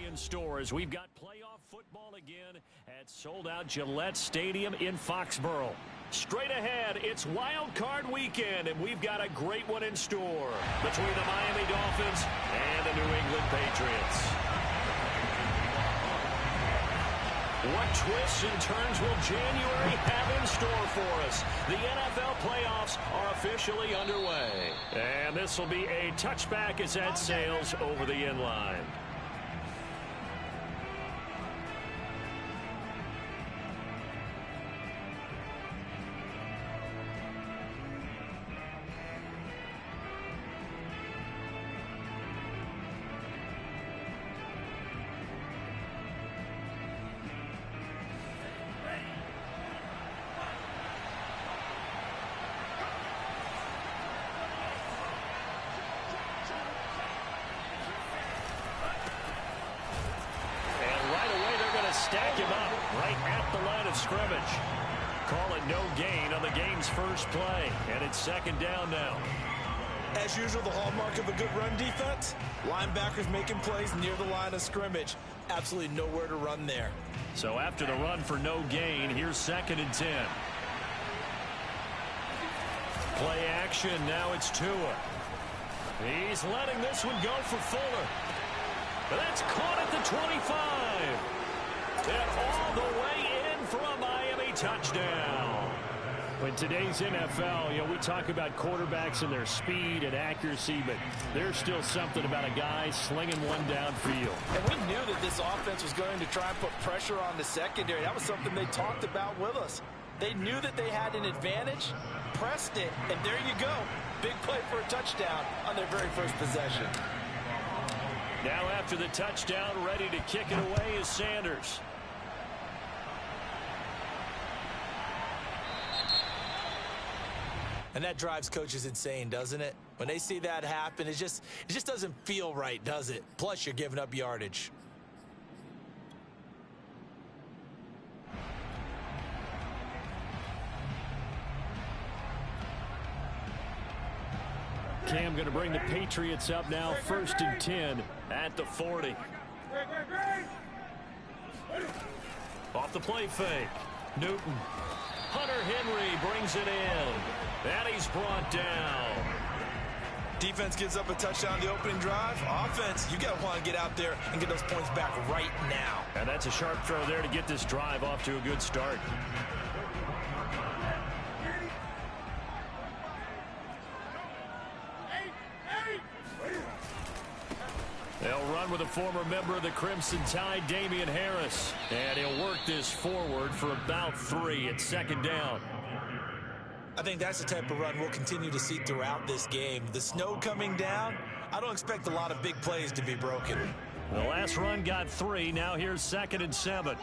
in store as we've got playoff football again at sold-out Gillette Stadium in Foxborough. Straight ahead, it's Wild Card Weekend, and we've got a great one in store between the Miami Dolphins and the New England Patriots. What twists and turns will January have in store for us? The NFL playoffs are officially underway. And this will be a touchback as that sails over the end line. Stack him up right at the line of scrimmage. Call it no gain on the game's first play, and it's second down now. As usual, the hallmark of a good run defense, linebackers making plays near the line of scrimmage. Absolutely nowhere to run there. So after the run for no gain, here's 2nd and 10. Play action, now it's Tua. He's letting this one go for Fuller. But that's caught at the 25. And all the way in for a Miami touchdown. In today's NFL, we talk about quarterbacks and their speed and accuracy, but there's still something about a guy slinging one downfield. And we knew that this offense was going to try and put pressure on the secondary. That was something they talked about with us. They knew that they had an advantage, pressed it, and there you go. Big play for a touchdown on their very first possession. Now after the touchdown, ready to kick it away is Sanders. And that drives coaches insane, doesn't it? When they see that happen, it just doesn't feel right, does it? Plus, you're giving up yardage. Cam going to bring the Patriots up now, 1st and 10 at the 40. Off the play fake. Newton. Hunter Henry brings it in. And he's brought down. Defense gives up a touchdown the opening drive. Offense, you got to want to get out there and get those points back right now. And that's a sharp throw there to get this drive off to a good start. They'll run with a former member of the Crimson Tide, Damian Harris. And he'll work this forward for about 3 at 2nd down. I think that's the type of run we'll continue to see throughout this game. The snow coming down, I don't expect a lot of big plays to be broken. The last run got 3. Now here's 2nd and 7.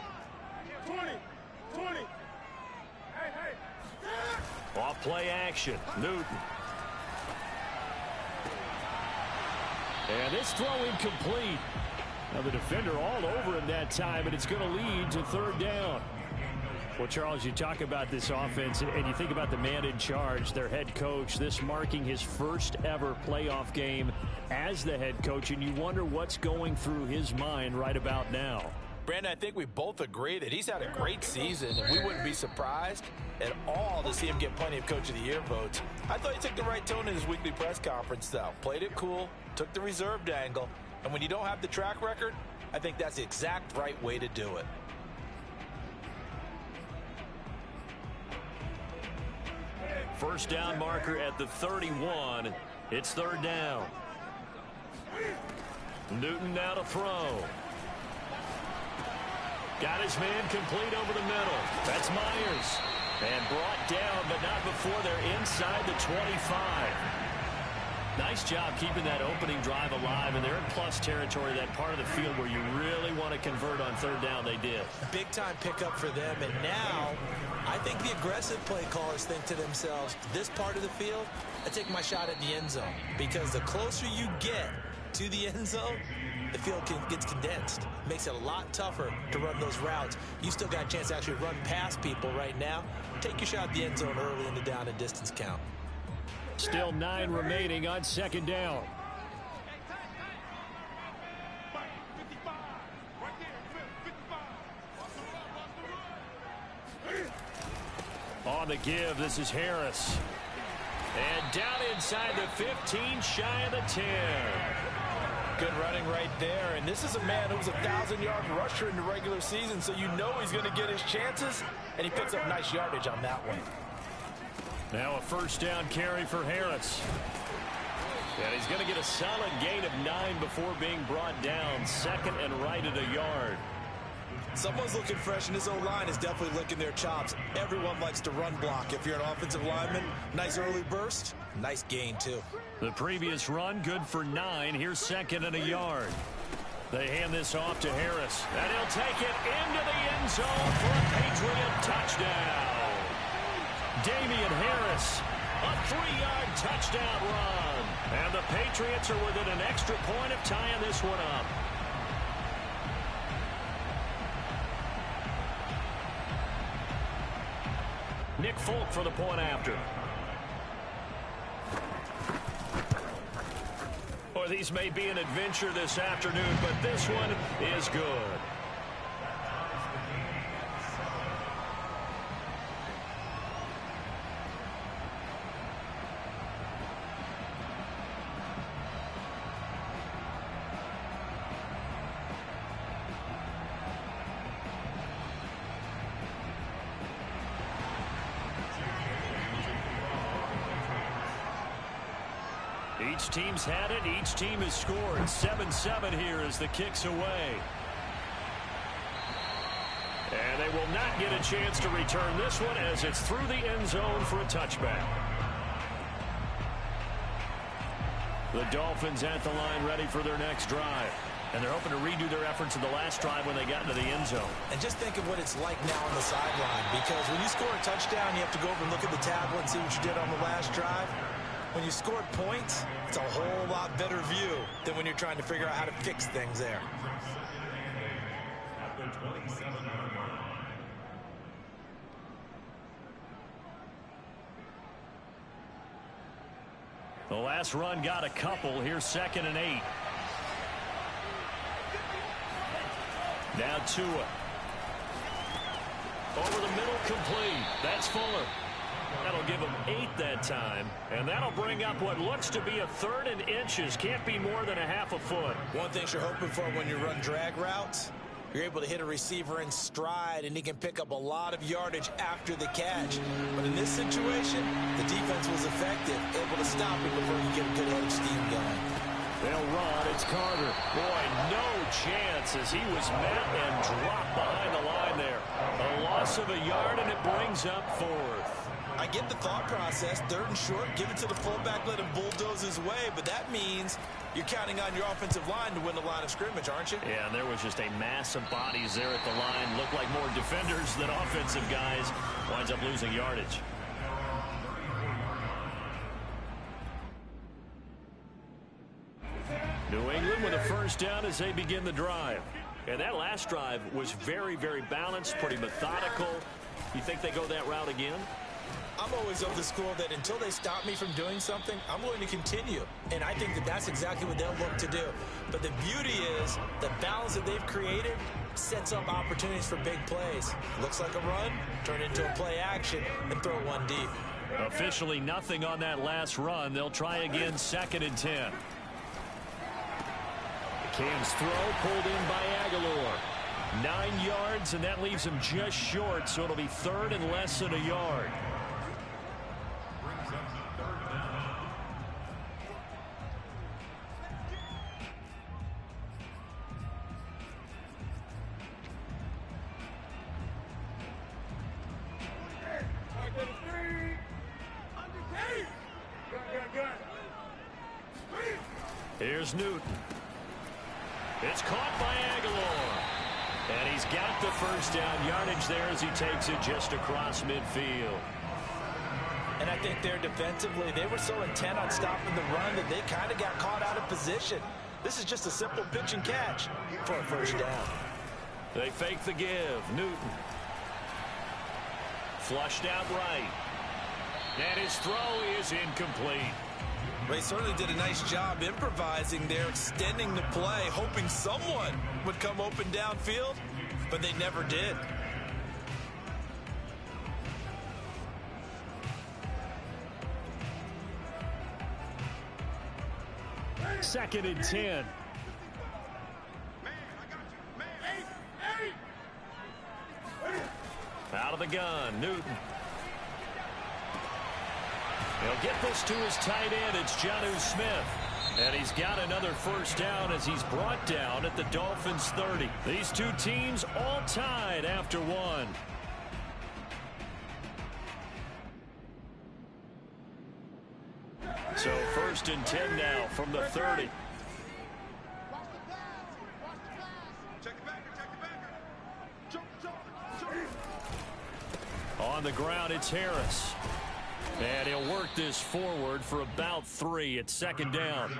20. Off play action. Newton. And this throw incomplete. Now the defender all over him that time, and it's going to lead to 3rd down. Well, Charles, you talk about this offense, and you think about the man in charge, their head coach, this marking his first ever playoff game as the head coach, and you wonder what's going through his mind right about now. Brandon, I think we both agree that he's had a great season, and we wouldn't be surprised at all to see him get plenty of Coach of the Year votes. I thought he took the right tone in his weekly press conference, though. Played it cool, took the reserved angle, and when you don't have the track record, I think that's the exact right way to do it. First down marker at the 31. It's 3rd down. Newton now to throw. Got his man complete over the middle. That's Myers. And brought down, but not before they're inside the 25. Nice job keeping that opening drive alive, and they're in plus territory, that part of the field where you really want to convert on 3rd down. They did. Big time pickup for them, and now I think the aggressive play callers think to themselves, this part of the field, I take my shot at the end zone, because the closer you get to the end zone, the field gets condensed. Makes it a lot tougher to run those routes. You still got a chance to actually run past people right now. Take your shot at the end zone early in the down and distance count. Still 9 remaining on 2nd down. On the give, this is Harris. And down inside the 15, shy of the 10. Good running right there. And this is a man who was a 1,000-yard rusher in the regular season, so you know he's going to get his chances, and he picks up nice yardage on that one. Now a first down carry for Harris. And he's going to get a solid gain of 9 before being brought down. Second and right at a yard. Someone's looking fresh, and his O-line is definitely licking their chops. Everyone likes to run block. If you're an offensive lineman, nice early burst, nice gain, too. The previous run, good for 9. Here's second and a yard. They hand this off to Harris. And he'll take it into the end zone for a Patriot touchdown. Damian Harris, a 3-yard touchdown run. And the Patriots are within an extra point of tying this one up. Nick Folk for the point after. Or these may be an adventure this afternoon, but this one is good. Each team's had it. Each team has scored. 7-7 here as the kick's away. And they will not get a chance to return this one as it's through the end zone for a touchback. The Dolphins at the line ready for their next drive. And they're hoping to redo their efforts in the last drive when they got into the end zone. And just think of what it's like now on the sideline, because when you score a touchdown, you have to go over and look at the tablet and see what you did on the last drive. When you scored points, it's a whole lot better view than when you're trying to figure out how to fix things there. The last run got a couple. Here's second and 8. Now Tua. Over the middle, complete. That's Fuller. That'll give him 8 that time, and that'll bring up what looks to be a 3rd and inches. Can't be more than a half a foot. One thing you're hoping for when you run drag routes, you're able to hit a receiver in stride, and he can pick up a lot of yardage after the catch. But in this situation, the defense was effective, able to stop him before you get a good head of steam going. They'll run. It's Carter. Boy, no chance as he was met and dropped behind the line there. A loss of a yard, and it brings up 4th. I get the thought process, 3rd and short, give it to the fullback, let him bulldoze his way, but that means you're counting on your offensive line to win the line of scrimmage, aren't you? Yeah, and there was just a mass of bodies there at the line. Looked like more defenders than offensive guys. Winds up losing yardage. New England with a first down as they begin the drive. And that last drive was very, very balanced, pretty methodical. You think they go that route again? I'm always of the school that until they stop me from doing something, I'm going to continue. And I think that that's exactly what they'll look to do. But the beauty is the balance that they've created sets up opportunities for big plays. Looks like a run, turn it into a play action, and throw one deep. Officially nothing on that last run. They'll try again, 2nd and 10. Cam's throw pulled in by Aguilar. 9 yards, and that leaves him just short, so it'll be 3rd and less than a yard. Here's Newton. It's caught by Aguilar. And he's got the first down yardage there as he takes it just across midfield. And I think there defensively, they were so intent on stopping the run that they kind of got caught out of position. This is just a simple pitch and catch for a first down. They fake the give. Newton. Flushed out right. And his throw is incomplete. They certainly did a nice job improvising there, extending the play, hoping someone would come open downfield, but they never did. 2nd and 10. Out of the gun, Newton. He'll get this to his tight end. It's Jonnu Smith. And he's got another first down as he's brought down at the Dolphins 30. These two teams all tied after one. So 1st and 10 now from the 30. On the ground, it's Harris. And he'll work this forward for about 3 at 2nd down.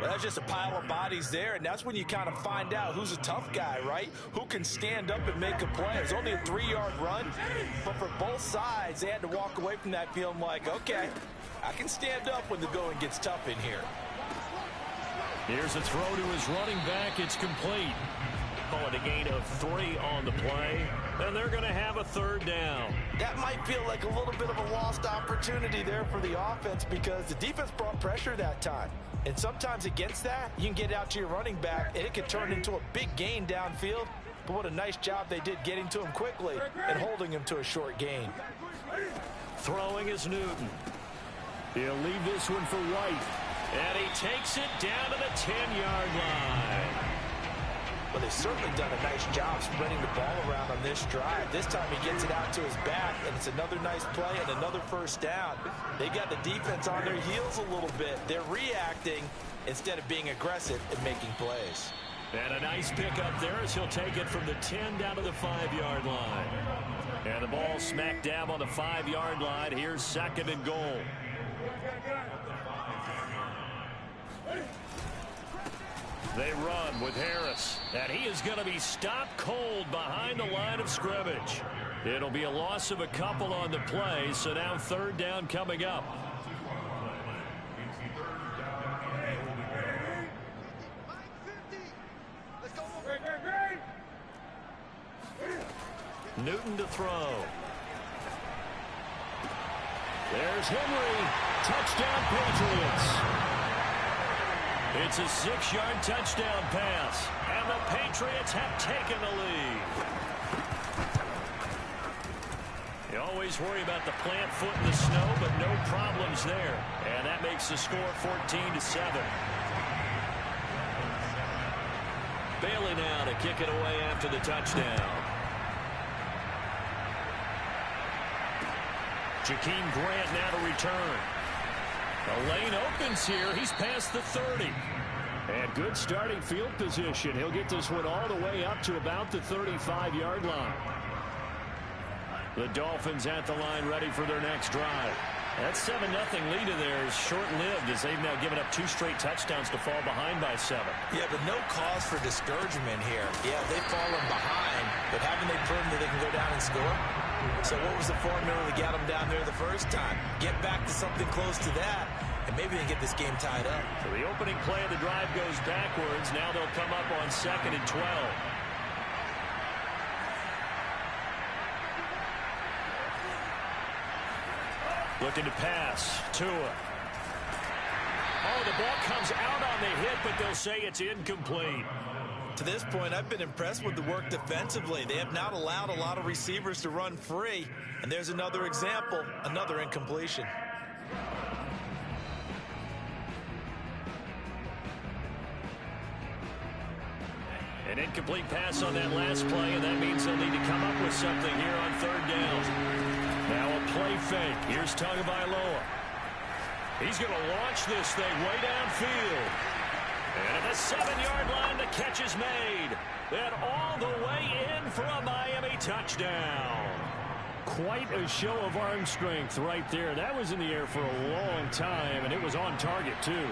Well, that's just a pile of bodies there, and that's when you kind of find out who's a tough guy, right? Who can stand up and make a play. It's only a 3-yard run, but for both sides, they had to walk away from that feeling like, okay, I can stand up when the going gets tough in here. Here's a throw to his running back. It's complete. Calling a gain of 3 on the play, and they're going to have a 3rd down. That might feel like a little bit of a lost opportunity there for the offense because the defense brought pressure that time. And sometimes against that, you can get out to your running back, and it can turn into a big gain downfield. But what a nice job they did getting to him quickly and holding him to a short gain. Throwing is Newton. He'll leave this one for White. And he takes it down to the 10-yard line. Well, they've certainly done a nice job spreading the ball around on this drive. This time he gets it out to his back, and it's another nice play and another first down. They got the defense on their heels a little bit. They're reacting instead of being aggressive and making plays. And a nice pickup there as he'll take it from the 10 down to the 5-yard line. And the ball smack dab on the 5-yard line. Here's 2nd and goal. They run with Harris, and he is going to be stopped cold behind the line of scrimmage. It'll be a loss of a couple on the play, so now 3rd down coming up. Newton to throw. There's Henry. Touchdown, Patriots. It's a 6-yard touchdown pass, and the Patriots have taken the lead. You always worry about the plant foot in the snow, but no problems there. And that makes the score 14-7. Bailey now to kick it away after the touchdown. Jakeem Grant now to return. The lane opens here. He's past the 30. And good starting field position. He'll get this one all the way up to about the 35-yard line. The Dolphins at the line ready for their next drive. That 7-0 lead of theirs is short-lived as they've now given up 2 straight touchdowns to fall behind by 7. Yeah, but no cause for discouragement here. Yeah, they've fallen behind, but haven't they proven that they can go down and score? So what was the formula that got them down there the first time? Get back to something close to that, and maybe they get this game tied up. So the opening play of the drive goes backwards. Now they'll come up on 2nd and 12. Looking to pass. Tua. Oh, the ball comes out on the hit, but they'll say it's incomplete. To this point, I've been impressed with the work defensively. They have not allowed a lot of receivers to run free. And there's another example, another incompletion. An incomplete pass on that last play, and that means they'll need to come up with something here on 3rd down. Now a play fake. Here's Tagovailoa. He's going to launch this thing way downfield. And at the 7-yard line, the catch is made. And all the way in for a Miami touchdown. Quite a show of arm strength right there. That was in the air for a long time, and it was on target, too.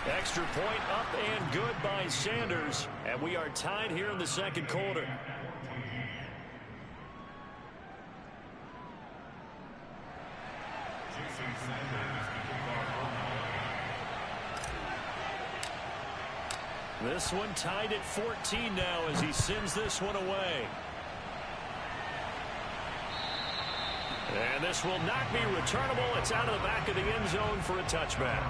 Extra point up and good by Sanders. And we are tied here in the 2nd quarter. This one tied at 14 now as he sends this one away. And this will not be returnable. It's out of the back of the end zone for a touchback.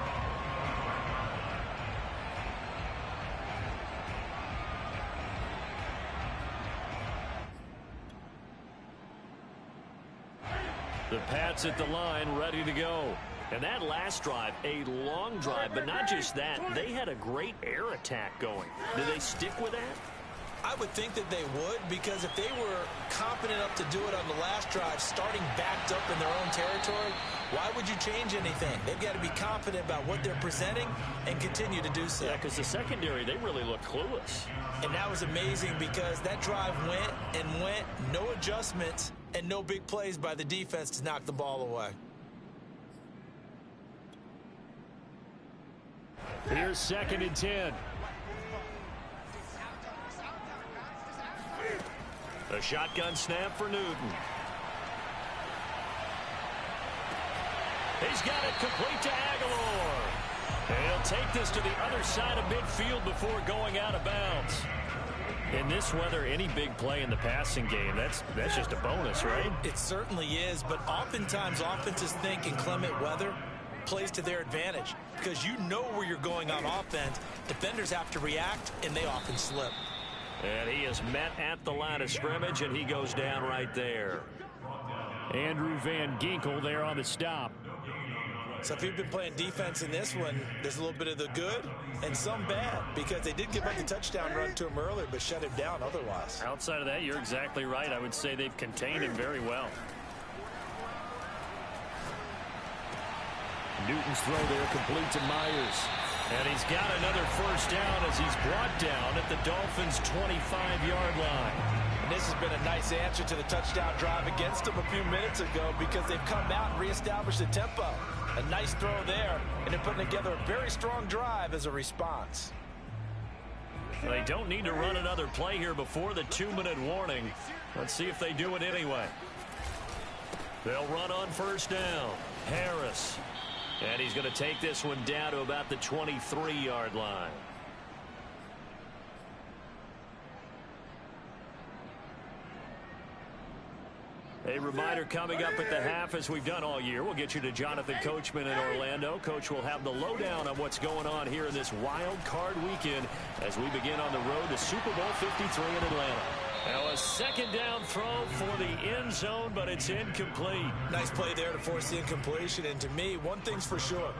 The Pats at the line, ready to go. And that last drive, a long drive, but not just that. They had a great air attack going. Do they stick with that? I would think that they would, because if they were confident enough to do it on the last drive, starting backed up in their own territory, why would you change anything? They've got to be confident about what they're presenting and continue to do so. Yeah, because the secondary, they really look clueless. And that was amazing because that drive went and went, no adjustments, and no big plays by the defense to knock the ball away. Here's 2nd and 10. A shotgun snap for Newton. He's got it complete to Aguilar. He'll take this to the other side of midfield before going out of bounds. In this weather, any big play in the passing game, that's just a bonus, right? It certainly is, but oftentimes offenses think inclement weather plays to their advantage because you know where you're going on offense. Defenders have to react, and they often slip. And he is met at the line of scrimmage, and he goes down right there. Andrew Van Ginkel there on the stop. So if you've been playing defense in this one, there's a little bit of the good and some bad, because they did give up the touchdown run to him earlier, but shut him down otherwise. Outside of that, you're exactly right. I would say they've contained him very well. Newton's throw there complete to Myers. And he's got another first down as he's brought down at the Dolphins' 25-yard line. And this has been a nice answer to the touchdown drive against them a few minutes ago, because they've come out and reestablished the tempo. A nice throw there, and they're putting together a very strong drive as a response. They don't need to run another play here before the 2-minute warning. Let's see if they do it anyway. They'll run on first down. Harris. And he's going to take this one down to about the 23-yard line. A reminder coming up at the half, as we've done all year. We'll get you to Jonathan Coachman in Orlando. Coach will have the lowdown on what's going on here in this wild card weekend as we begin on the road to Super Bowl 53 in Atlanta. Now a second down throw for the end zone, but it's incomplete. Nice play there to force the incompletion. And to me, one thing's for sure.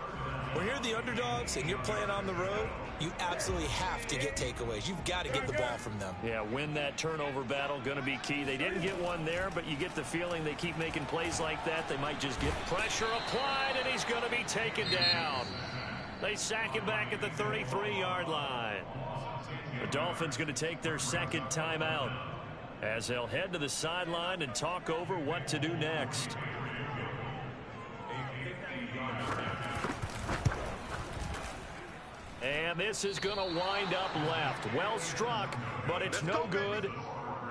When you're the underdogs and you're playing on the road, you absolutely have to get takeaways. You've got to get the ball from them. Yeah, win that turnover battle, going to be key. They didn't get one there, but you get the feeling they keep making plays like that. They might just get pressure applied, and he's going to be taken down. They sack him back at the 33-yard line. The Dolphins going to take their second timeout as they'll head to the sideline and talk over what to do next. And this is going to wind up left. Well struck, but it's no good.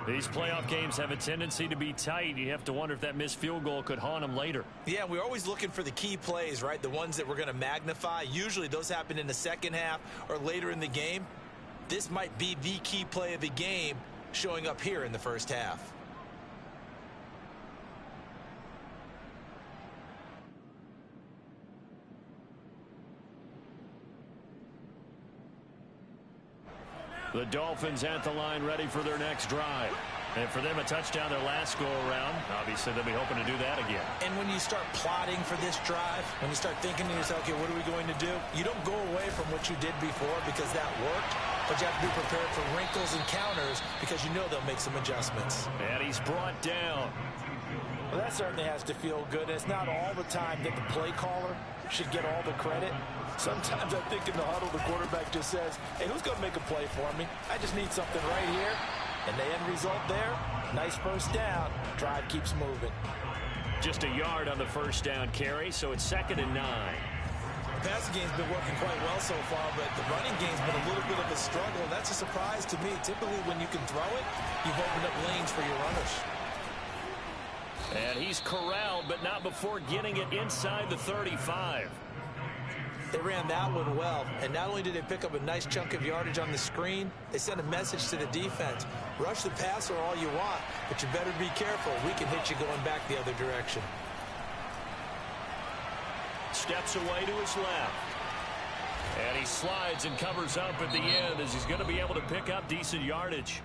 These playoff games have a tendency to be tight. You have to wonder if that missed field goal could haunt them later. Yeah, we're always looking for the key plays, right? The ones that we're going to magnify. Usually those happen in the second half or later in the game. This might be the key play of the game showing up here in the first half. The Dolphins at the line, ready for their next drive. And for them, a touchdown their last go-around. Obviously, they'll be hoping to do that again. And when you start plotting for this drive, when you start thinking to yourself, okay, what are we going to do? You don't go away from what you did before because that worked, but you have to be prepared for wrinkles and counters because you know they'll make some adjustments. And he's brought down. Well, that certainly has to feel good. And it's not all the time that the play caller should get all the credit. Sometimes I think in the huddle, the quarterback just says, hey, who's going to make a play for me? I just need something right here. And the end result there, nice first down. Drive keeps moving. Just a yard on the first down carry, so it's 2nd and 9. The passing game's been working quite well so far, but the running game's been a little bit of a struggle. That's a surprise to me. Typically, when you can throw it, you've opened up lanes for your runners. And he's corralled, but not before getting it inside the 35. They ran that one well, and not only did they pick up a nice chunk of yardage on the screen, they sent a message to the defense. Rush the passer all you want, but you better be careful. We can hit you going back the other direction. steps away to his left. And he slides and covers up at the end as he's going to be able to pick up decent yardage.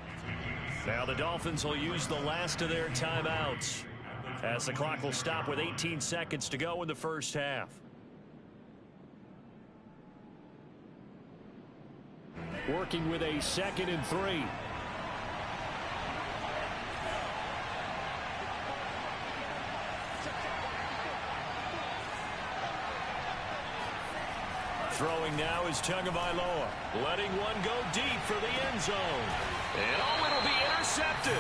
Now the Dolphins will use the last of their timeouts as the clock will stop with 18 seconds to go in the first half. Working with a 2nd and 3. Throwing now is Tagovailoa, letting one go deep for the end zone. And it'll be intercepted.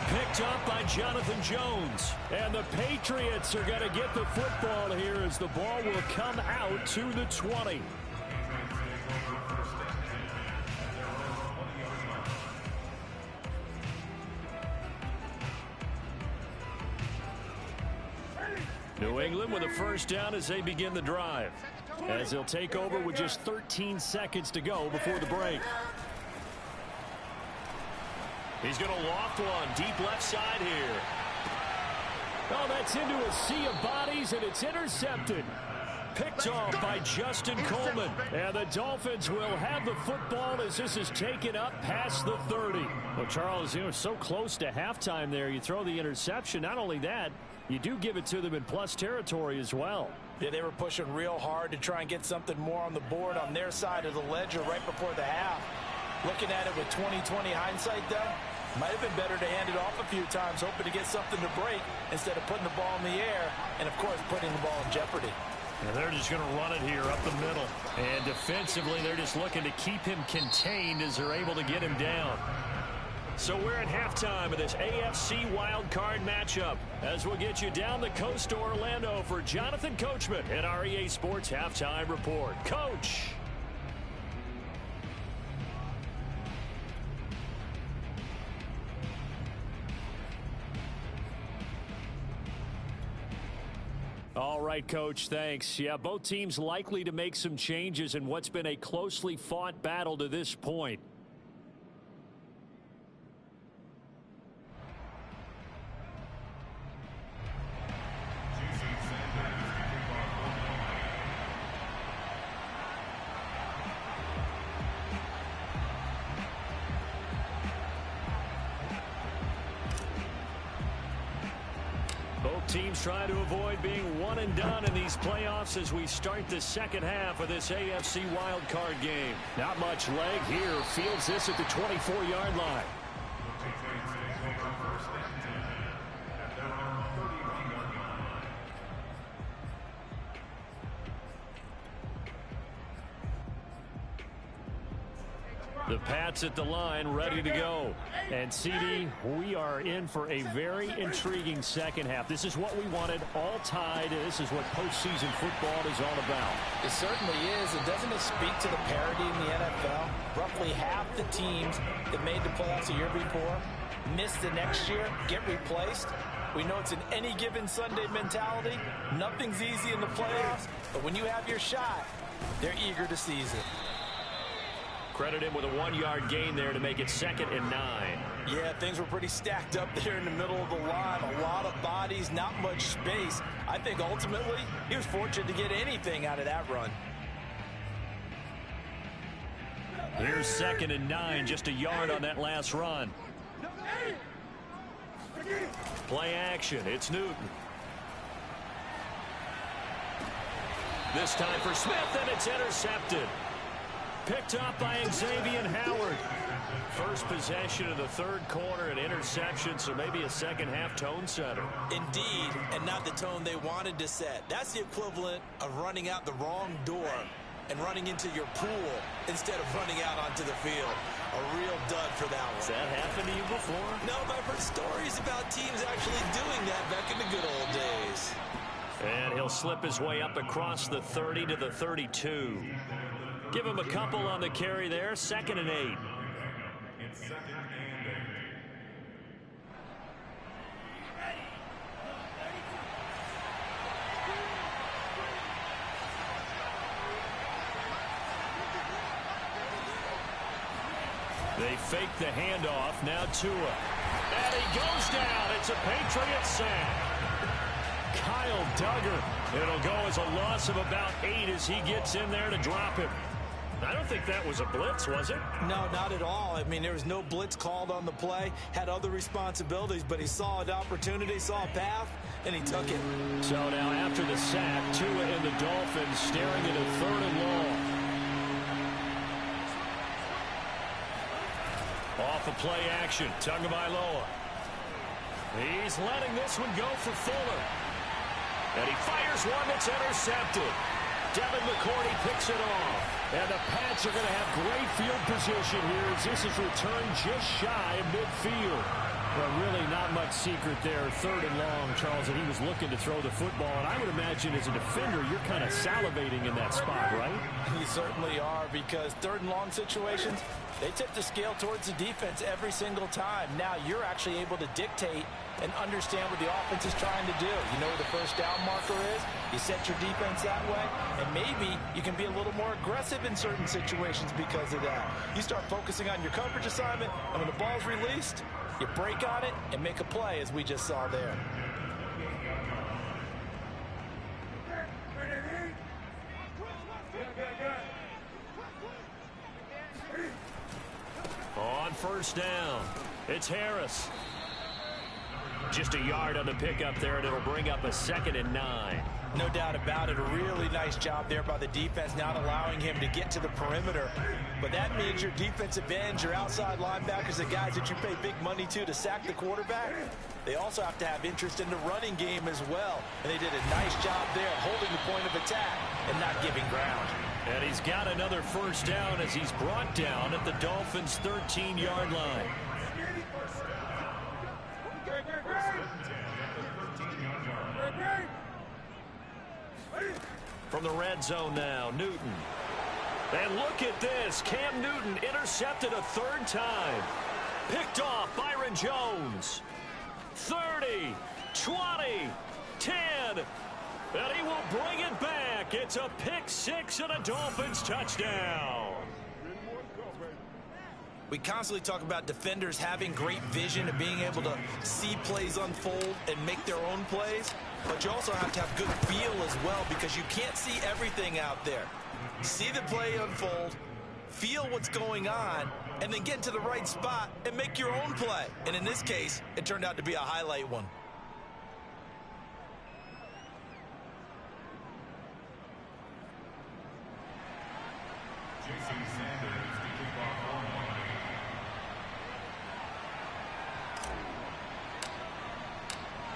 Picked up by Jonathan Jones. And the Patriots are going to get the football here as the ball will come out to the 20. New England with a first down as they begin the drive. As they'll take over with just 13 seconds to go before the break. He's going to loft one deep left side here. Oh, that's into a sea of bodies, and it's intercepted. Picked off by Justin Coleman. And the Dolphins will have the football as this is taken up past the 30. Well, Charles, so close to halftime there. You throw the interception. Not only that, you do give it to them in plus territory as well. Yeah, they were pushing real hard to try and get something more on the board on their side of the ledger right before the half. Looking at it with 20/20 hindsight, though, might have been better to hand it off a few times, hoping to get something to break instead of putting the ball in the air and, of course, putting the ball in jeopardy. And they're just going to run it here up the middle. And defensively, they're just looking to keep him contained as they're able to get him down. So we're at halftime of this AFC wildcard matchup as we'll get you down the coast to Orlando for Jonathan Coachman at our EA Sports Halftime Report. Coach. All right, Coach, thanks. Yeah, both teams likely to make some changes in what's been a closely fought battle to this point. Teams trying to avoid being one and done in these playoffs as we start the second half of this AFC wildcard game. Not much leg here. Fields this at the 24-yard line. The Pats at the line, ready to go. And, CD, we are in for a very intriguing second half. This is what we wanted, all tied. This is what postseason football is all about. It certainly is. And doesn't it speak to the parity in the NFL? Roughly half the teams that made the playoffs a year before miss the next year, get replaced. We know it's an any given Sunday mentality. Nothing's easy in the playoffs. But when you have your shot, they're eager to seize it. Credit him with a 1-yard gain there to make it 2nd and 9. Yeah, things were pretty stacked up there in the middle of the line. A lot of bodies, not much space. I think ultimately he was fortunate to get anything out of that run. Here's 2nd and 9, just a yard on that last run. Play action, it's Newton. This time for Smith, and it's intercepted. Picked up by Xavier Howard. First possession of the third quarter, an interception, so maybe a second-half tone setter. Indeed, and not the tone they wanted to set. That's the equivalent of running out the wrong door and running into your pool instead of running out onto the field. A real dud for that one. Has that happened to you before? No, but I've heard stories about teams actually doing that back in the good old days. And he'll slip his way up across the 30 to the 32. Give him a couple on the carry there, 2nd and 8. They fake the handoff, now Tua. And he goes down. It's a Patriot sack. Kyle Duggar. It'll go as a loss of about 8 as he gets in there to drop him. I don't think that was a blitz, was it? No, not at all. I mean, there was no blitz called on the play. Had other responsibilities, but he saw an opportunity, saw a path, and he took it. So now after the sack, Tua and the Dolphins staring at a 3rd and long. Off a play action, Tagovailoa. He's letting this one go for Fuller. And he fires one that's intercepted. Devin McCourty picks it off. And the Pats are going to have great field position here as this is returned just shy of midfield. Well, really not much secret there. 3rd and long, Charles, and he was looking to throw the football. And I would imagine as a defender, you're kind of salivating in that spot, right? You certainly are, because 3rd and long situations, they tip the scale towards the defense every single time. Now you're actually able to dictate and understand what the offense is trying to do. You know where the first down marker is. You set your defense that way, and maybe you can be a little more aggressive in certain situations because of that. You start focusing on your coverage assignment, and when the ball's released, you break on it and make a play, as we just saw there. On 1st down, it's Harris. Just a yard on the pickup there, and it'll bring up a 2nd and 9. No doubt about it. A really nice job there by the defense, not allowing him to get to the perimeter. But that means your defensive ends, your outside linebackers, the guys that you pay big money to sack the quarterback, they also have to have interest in the running game as well. And they did a nice job there, holding the point of attack and not giving ground. And he's got another 1st down as he's brought down at the Dolphins' 13-yard line. From the red zone now, Newton. And look at this. Cam Newton intercepted a 3rd time. Picked off Byron Jones. 30, 20, 10. And he will bring it back. It's a pick-6 and a Dolphins touchdown. We constantly talk about defenders having great vision and being able to see plays unfold and make their own plays. But you also have to have good feel as well, because you can't see everything out there. See the play unfold, feel what's going on, and then get to the right spot and make your own play. And in this case, it turned out to be a highlight one.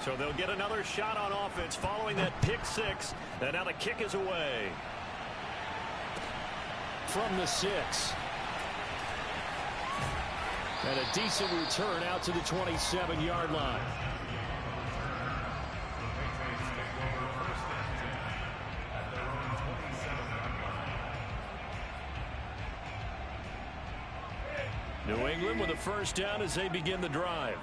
So they'll get another shot on offense following that pick-6. And now the kick is away. From the 6. And a decent return out to the 27-yard line. New England with a 1st down as they begin the drive.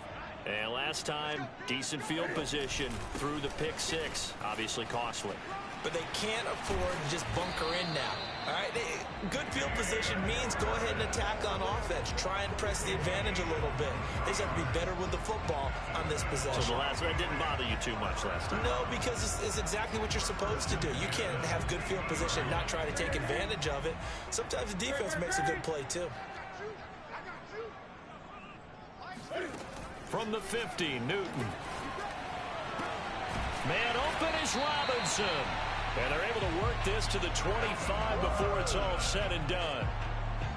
And last time, decent field position through the pick-6. Obviously costly. But they can't afford to just bunker in now. All right, good field position means go ahead and attack on offense. Try and press the advantage a little bit. They just have to be better with the football on this possession. So that didn't bother you too much last time? No, because it's exactly what you're supposed to do. You can't have good field position and not try to take advantage of it. Sometimes the defense makes a good play too. From the 50, Newton. Man open is Robinson. And they're able to work this to the 25 before it's all said and done.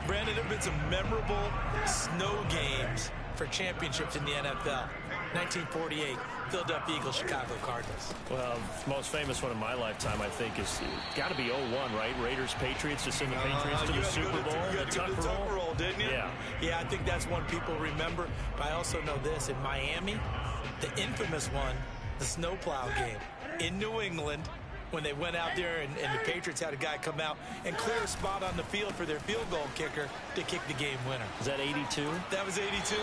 Brandon, there have been some memorable snow games for championships in the NFL. 1948, Philadelphia Eagles, Chicago Cardinals. Well, most famous one in my lifetime, I think, is got to be 01, right? Raiders, Patriots, to send the Patriots to the Super Bowl. You took the Tuck roll, didn't you? Yeah. Yeah, I think that's one people remember. But I also know this. In Miami, the infamous one, the snowplow game in New England, when they went out there and the Patriots had a guy come out and clear a spot on the field for their field goal kicker to kick the game winner. Is that 82? That was 82,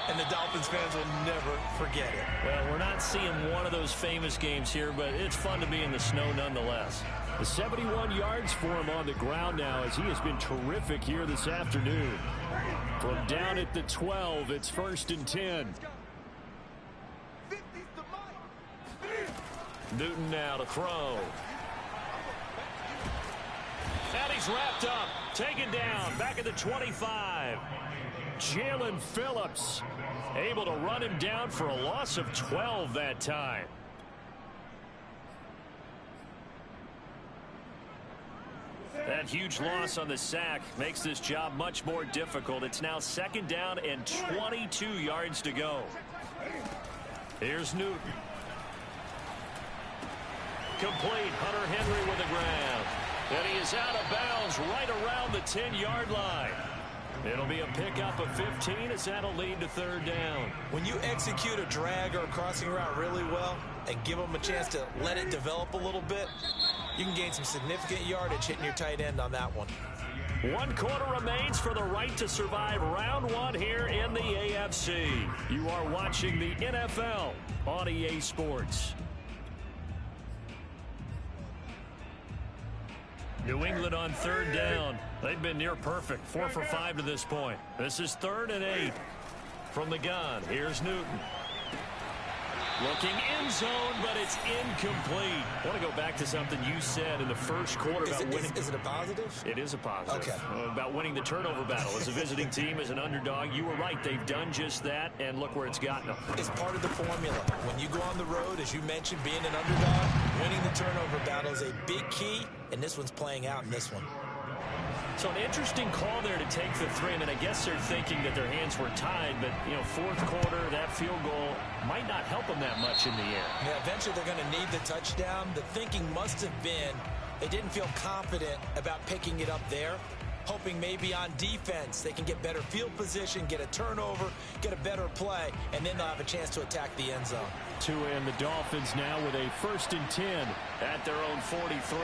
and the Dolphins fans will never forget it. Well, we're not seeing one of those famous games here, but it's fun to be in the snow nonetheless. The 71 yards for him on the ground now as he has been terrific here this afternoon. From down at the 12, it's 1st and 10. Newton now to throw. And he's wrapped up. Taken down. Back at the 25. Jalen Phillips able to run him down for a loss of 12 that time. That huge loss on the sack makes this job much more difficult. It's now 2nd down and 22 yards to go. Here's Newton. Complete. Hunter Henry with the grab. And he is out of bounds right around the 10-yard line. It'll be a pickup of 15 as that'll lead to 3rd down. When you execute a drag or a crossing route really well and give them a chance to let it develop a little bit, you can gain some significant yardage hitting your tight end on that one. 1 quarter remains for the right to survive round 1 here in the AFC. You are watching the NFL on EA Sports. New England on 3rd down. They've been near perfect. 4 for 5 to this point. This is 3rd and 8 from the gun. Here's Newton. Looking end zone, but it's incomplete. I want to go back to something you said in the first quarter about winning. Is it a positive? It is a positive. Okay. About winning the turnover battle. As a visiting team, as an underdog, you were right. They've done just that, and look where it's gotten them. It's part of the formula. When you go on the road, as you mentioned, being an underdog, winning the turnover battle is a big key, and this one's playing out in this one. So an interesting call there to take the 3. I mean, I guess they're thinking that their hands were tied, but, you know, 4th quarter, that field goal might not help them that much in the air. Yeah, eventually they're going to need the touchdown. The thinking must have been they didn't feel confident about picking it up there, hoping maybe on defense they can get better field position, get a turnover, get a better play, and then they'll have a chance to attack the end zone. And the Dolphins now with a 1st and 10 at their own 43.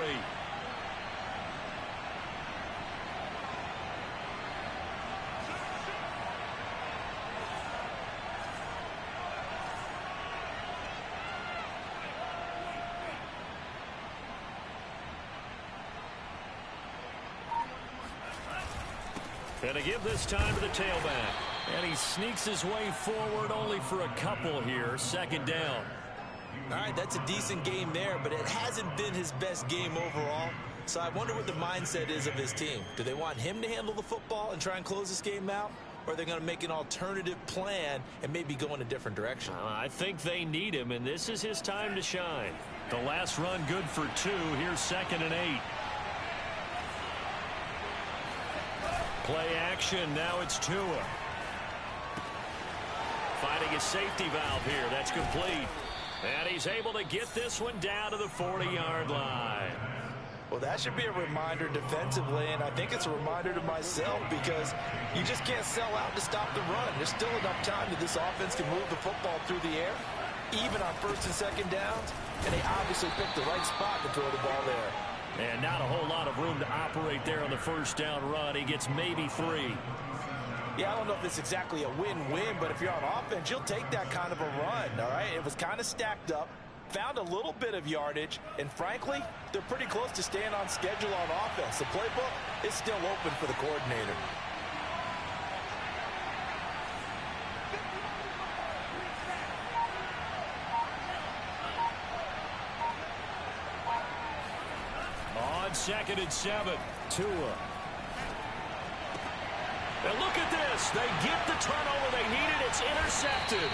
And to give this time to the tailback. And he sneaks his way forward only for a couple here. 2nd down. All right, that's a decent game there, but it hasn't been his best game overall. So I wonder what the mindset is of his team. Do they want him to handle the football and try and close this game out? Or are they going to make an alternative plan and maybe go in a different direction? I think they need him, and this is his time to shine. The last run good for 2. Here's 2nd and 8. Play action. Now it's Tua. Finding a safety valve here. That's complete. And he's able to get this one down to the 40-yard line. Well, that should be a reminder defensively, and I think it's a reminder to myself because you just can't sell out to stop the run. There's still enough time that this offense can move the football through the air, even on 1st and 2nd downs, and they obviously picked the right spot to throw the ball there. And not a whole lot of room to operate there on the 1st down run. He gets maybe 3. Yeah, I don't know if it's exactly a win-win, but if you're on offense, you'll take that kind of a run, all right? It was kind of stacked up, found a little bit of yardage, and frankly, they're pretty close to staying on schedule on offense. The playbook is still open for the coordinator. On 2nd and 7, Tua. And look at this. They get the turnover they needed. It's intercepted.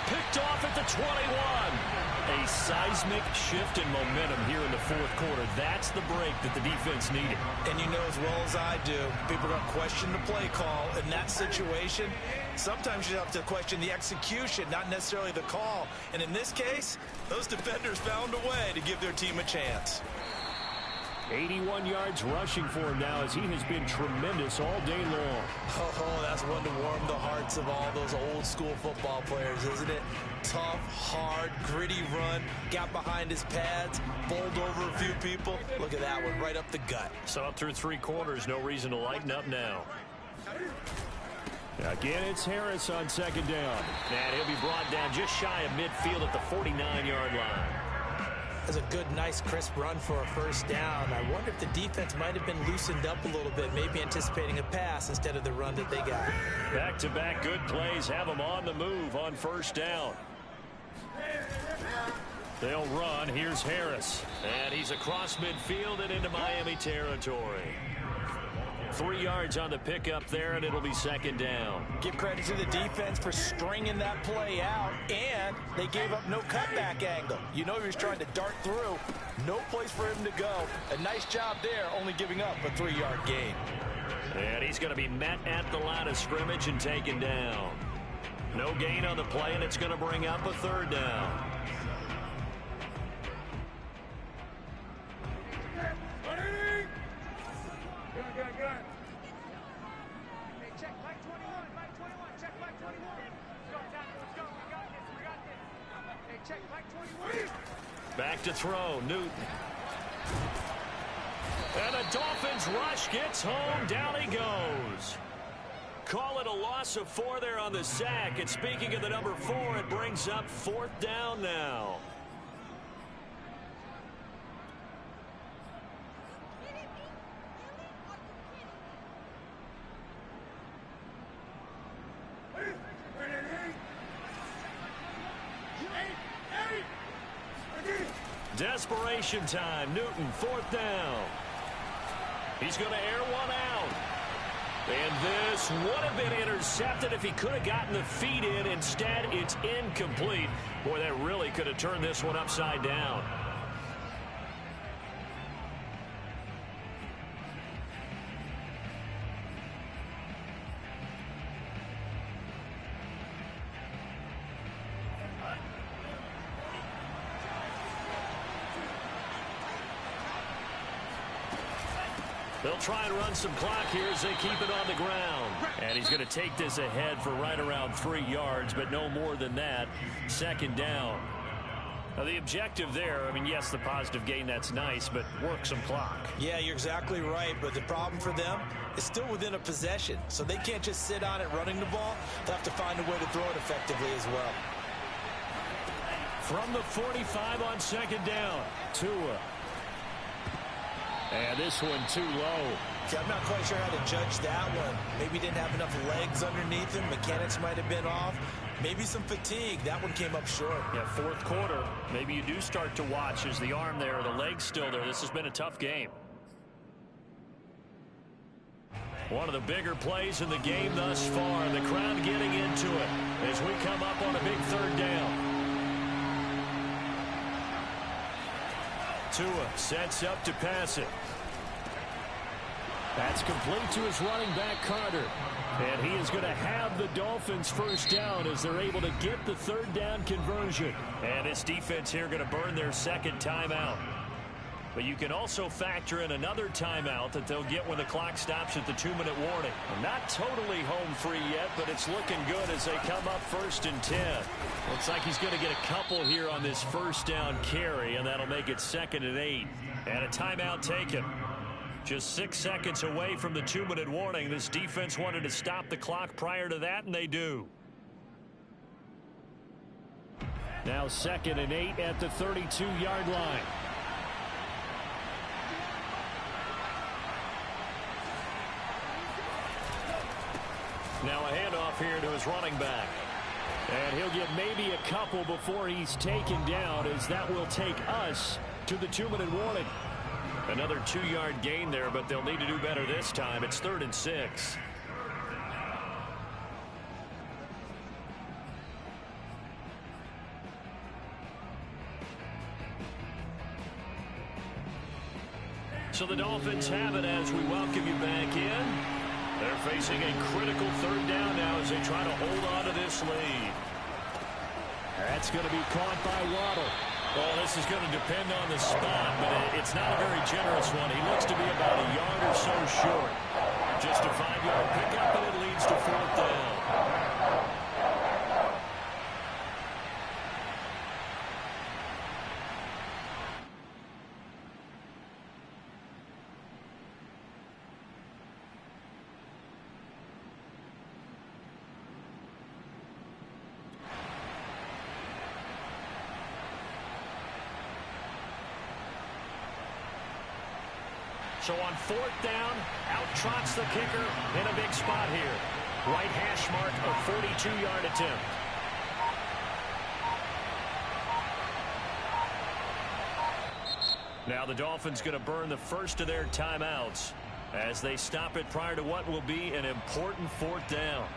Picked off at the 21. A seismic shift in momentum here in the 4th quarter. That's the break that the defense needed. And you know as well as I do, people are going to question the play call in that situation. Sometimes you have to question the execution, not necessarily the call. And in this case, those defenders found a way to give their team a chance. 81 yards rushing for him now as he has been tremendous all day long. Oh, that's one to warm the hearts of all those old school football players, isn't it? Tough, hard, gritty run, got behind his pads, bowled over a few people. Look at that one, right up the gut. So up through 3 quarters, no reason to lighten up now. Again, it's Harris on 2nd down. And he'll be brought down just shy of midfield at the 49-yard line. That's a good, nice, crisp run for a 1st down. I wonder if the defense might have been loosened up a little bit, maybe anticipating a pass instead of the run that they got. Back-to-back good plays have them on the move on 1st down. They'll run. Here's Harris. And he's across midfield and into Miami territory. 3 yards on the pickup there, and it'll be second down. Give credit to the defense for stringing that play out, and they gave up no cutback angle. You know he was trying to dart through. No place for him to go. A nice job there, only giving up a 3-yard gain. And he's going to be met at the line of scrimmage and taken down. No gain on the play, and it's going to bring up a third down. Back to throw, Newton. And the Dolphins rush gets home. Down he goes. Call it a loss of 4 there on the sack. And speaking of the number 4, it brings up 4th down now. Desperation time. Newton, 4th down. He's going to air one out. And this would have been intercepted if he could have gotten the feet in. Instead, it's incomplete. Boy, that really could have turned this one upside down. They'll try and run some clock here as they keep it on the ground. And he's going to take this ahead for right around 3 yards, but no more than that. Second down. Now, the objective there, I mean, yes, the positive gain, that's nice, but work some clock. Yeah, you're exactly right, but the problem for them is still within a possession, so they can't just sit on it running the ball. They'll have to find a way to throw it effectively as well. From the 45 on second down, Tua. And this one too low. See, I'm not quite sure how to judge that one. Maybe he didn't have enough legs underneath him. Mechanics might have been off. Maybe some fatigue. That one came up short. Yeah, 4th quarter. Maybe you do start to watch as the arm there, the leg's still there. This has been a tough game. One of the bigger plays in the game thus far. The crowd getting into it as we come up on a big 3rd down. Tua sets up to pass it. That's complete to his running back, Carter. And he is going to have the Dolphins first down as they're able to get the 3rd down conversion. And this defense here going to burn their second timeout. But you can also factor in another timeout that they'll get when the clock stops at the 2-minute warning. Not totally home free yet, but it's looking good as they come up 1st and 10. Looks like he's going to get a couple here on this first down carry, and that'll make it 2nd and 8. And a timeout taken. Just 6 seconds away from the 2-minute warning. This defense wanted to stop the clock prior to that, and they do. Now 2nd and 8 at the 32-yard line. Now a handoff here to his running back. And he'll get maybe a couple before he's taken down, as that will take us to the 2-minute warning. Another 2-yard gain there, but they'll need to do better this time. It's 3rd and 6. So the Dolphins have it as we welcome you back in. They're facing a critical 3rd down now as they try to hold on to this lead. That's going to be caught by Waddle. Well, this is going to depend on the spot, but it's not a very generous one. He looks to be about a yard or so short. Just a 5-yard pickup, and it leads to 4th down. So on 4th down, out trots the kicker in a big spot here. Right hash mark, a 42-yard attempt. Now the Dolphins going to burn the first of their timeouts as they stop it prior to what will be an important fourth down.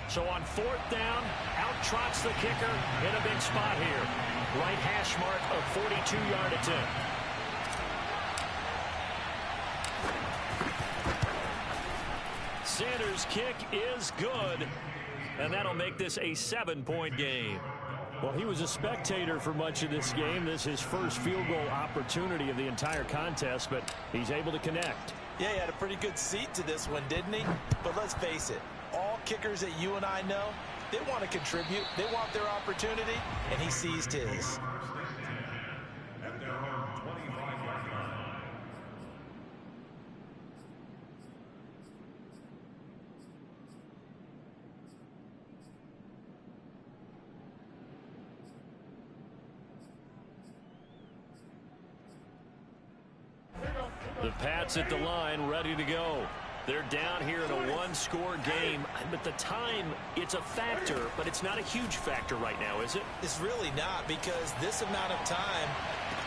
So on fourth down, out trots the kicker in a big spot here. Right hash mark of 42-yard attempt. Sanders' kick is good, and that'll make this a 7-point game. Well, he was a spectator for much of this game. This is his first field goal opportunity of the entire contest, but he's able to connect. Yeah, he had a pretty good seat to this one, didn't he? But let's face it, all kickers that you and I know, they want to contribute. They want their opportunity, and he seized his. The Pats at the line, ready to go. They're down here in a one-score game, but the time, it's a factor, but it's not a huge factor right now, is it? It's really not, because this amount of time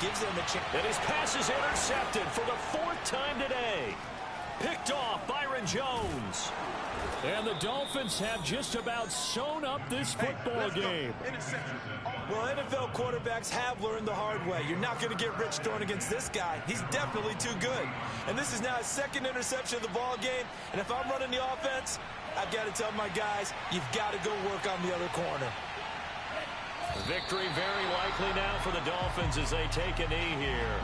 gives them a chance. And his pass is intercepted for the fourth time today. Picked off Byron Jones. And the Dolphins have just about sewn up this football game. Well, NFL quarterbacks have learned the hard way. You're not going to get rich throwing against this guy. He's definitely too good. And this is now his second interception of the ball game. And if I'm running the offense, I've got to tell my guys, you've got to go work on the other corner. Victory very likely now for the Dolphins as they take a knee here.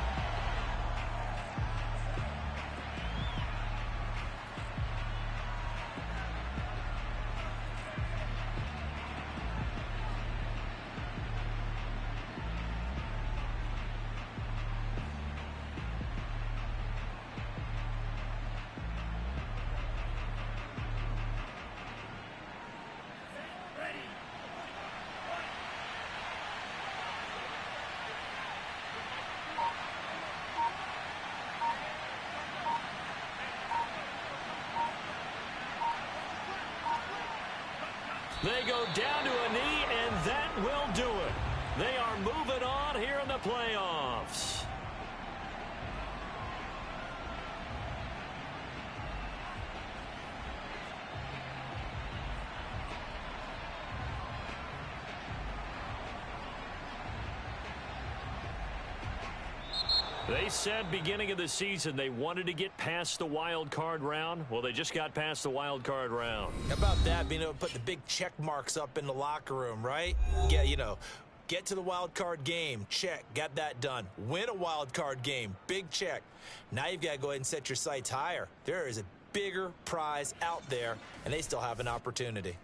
They go down to a knee, and that will do it. They are moving on here in the playoffs. They said beginning of the season they wanted to get past the wild card round. Well, they just got past the wild card round. How about that, being able to put the big check marks up in the locker room, right? Yeah, you know, get to the wild card game, check, got that done. Win a wild card game, big check. Now you've got to go ahead and set your sights higher. There is a bigger prize out there, and they still have an opportunity.